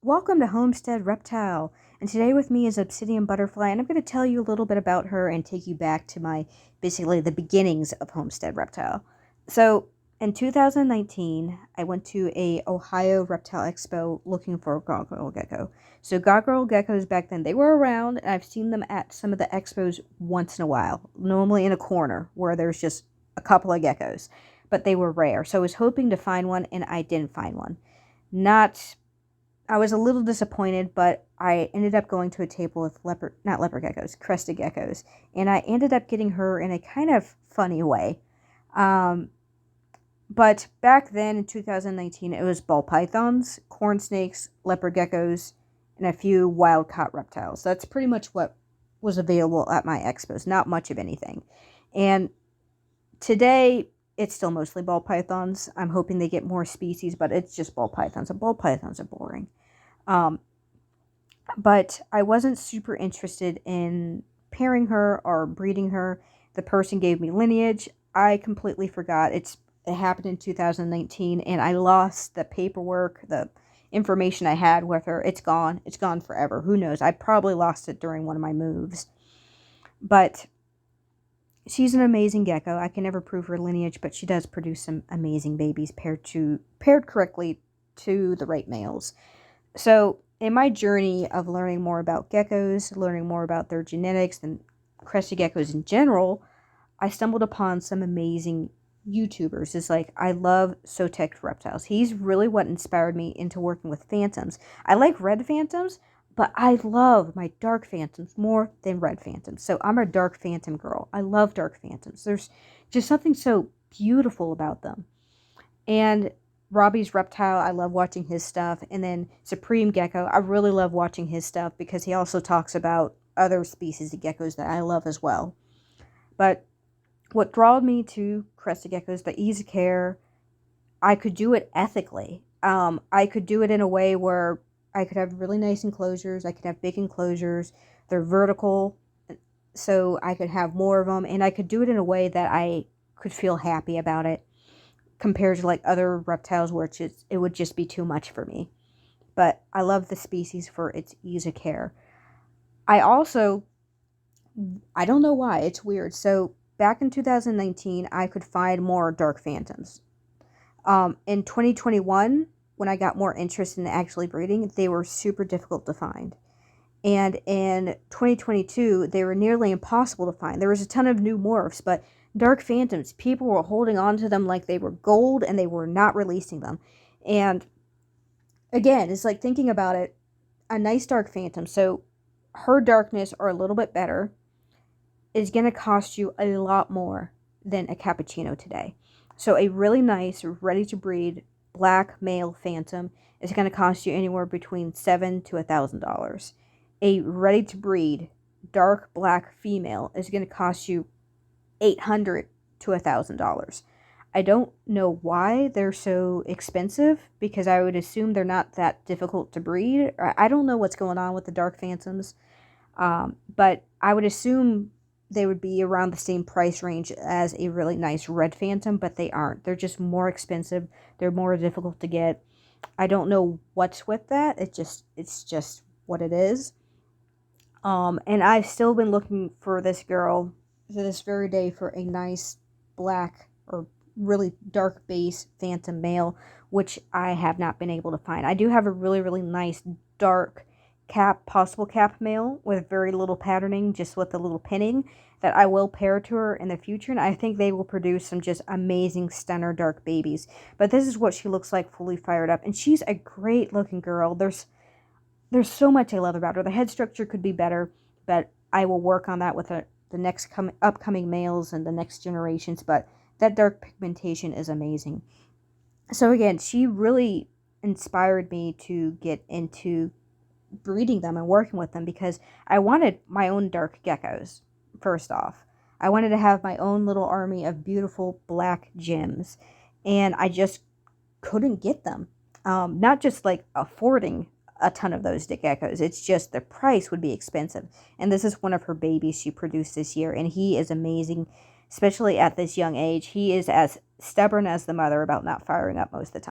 Welcome to Homestead Reptile, and today with me is Obsidian Butterfly, and I'm going to tell you a little bit about her and take you back to basically the beginnings of Homestead Reptile. So, in 2019, I went to a Ohio Reptile Expo looking for a gargoyle gecko. So gargoyle geckos back then, they were around, and I've seen them at some of the expos once in a while, normally in a corner where there's just a couple of geckos, but they were rare. So I was hoping to find one, and I didn't find one. I was a little disappointed, but I ended up going to a table with crested geckos, and I ended up getting her in a kind of funny way. But back then in 2019, it was ball pythons, corn snakes, leopard geckos, and a few wild-caught reptiles. That's pretty much what was available at my expos, not much of anything. And today, it's still mostly ball pythons. I'm hoping they get more species, but it's just ball pythons, and ball pythons are boring. But I wasn't super interested in pairing her or breeding her. The person gave me lineage. I completely forgot. It happened in 2019, and I lost the paperwork, the information I had with her. It's gone. It's gone forever. Who knows? I probably lost it during one of my moves. But she's an amazing gecko. I can never prove her lineage, but she does produce some amazing babies paired correctly to the right males. So in my journey of learning more about geckos, learning more about their genetics and crested geckos in general, I stumbled upon some amazing YouTubers. It's like, I love Sotek Reptiles. He's really what inspired me into working with phantoms. I like red phantoms, but I love my dark phantoms more than red phantoms. So I'm a dark phantom girl. I love dark phantoms. There's just something so beautiful about them. And Robbie's Reptile, I love watching his stuff. And then Supreme Gecko, I really love watching his stuff because he also talks about other species of geckos that I love as well. But what drawed me to crested geckos, the ease of care, I could do it ethically. I could do it in a way where I could have really nice enclosures. I could have big enclosures. They're vertical, so I could have more of them. And I could do it in a way that I could feel happy about it, compared to like other reptiles where it would just be too much for me. But I love the species for its ease of care. I don't know why, it's weird. So back in 2019, I could find more dark phantoms. In 2021, when I got more interest in actually breeding, they were super difficult to find. And in 2022, they were nearly impossible to find. There was a ton of new morphs, but dark phantoms, people were holding on to them like they were gold, and they were not releasing them. And again, it's like thinking about it, a nice dark phantom, so her darkness or a little bit better, is going to cost you a lot more than a cappuccino today. So a really nice, ready to breed black male phantom is going to cost you anywhere between $7,000 to $1,000. A ready to breed dark black female is going to cost you $800 to $1,000. I don't know why they're so expensive, because I would assume they're not that difficult to breed. I don't know what's going on with the dark phantoms, but I would assume they would be around the same price range as a really nice red phantom, but they aren't. They're just more expensive. They're more difficult to get. I don't know what's with that. It's just what it is. And I've still been looking for this girl to this very day for a nice black or really dark base phantom male, which I have not been able to find. I do have a really, really nice dark possible cap male with very little patterning, just with a little pinning, that I will pair to her in the future, and I think they will produce some just amazing stunner dark babies. But this is what she looks like fully fired up, and she's a great looking girl. There's so much I love about her. The head structure could be better, but I will work on that with the next upcoming males and the next generations. But that dark pigmentation is amazing. So again, she really inspired me to get into breeding them and working with them, because I wanted my own dark geckos. First off, I wanted to have my own little army of beautiful black gems, and I just couldn't get them. Not just like affording a ton of those geckos, it's just the price would be expensive. And this is one of her babies she produced this year, and he is amazing, especially at this young age. He is as stubborn as the mother about not firing up most of the time.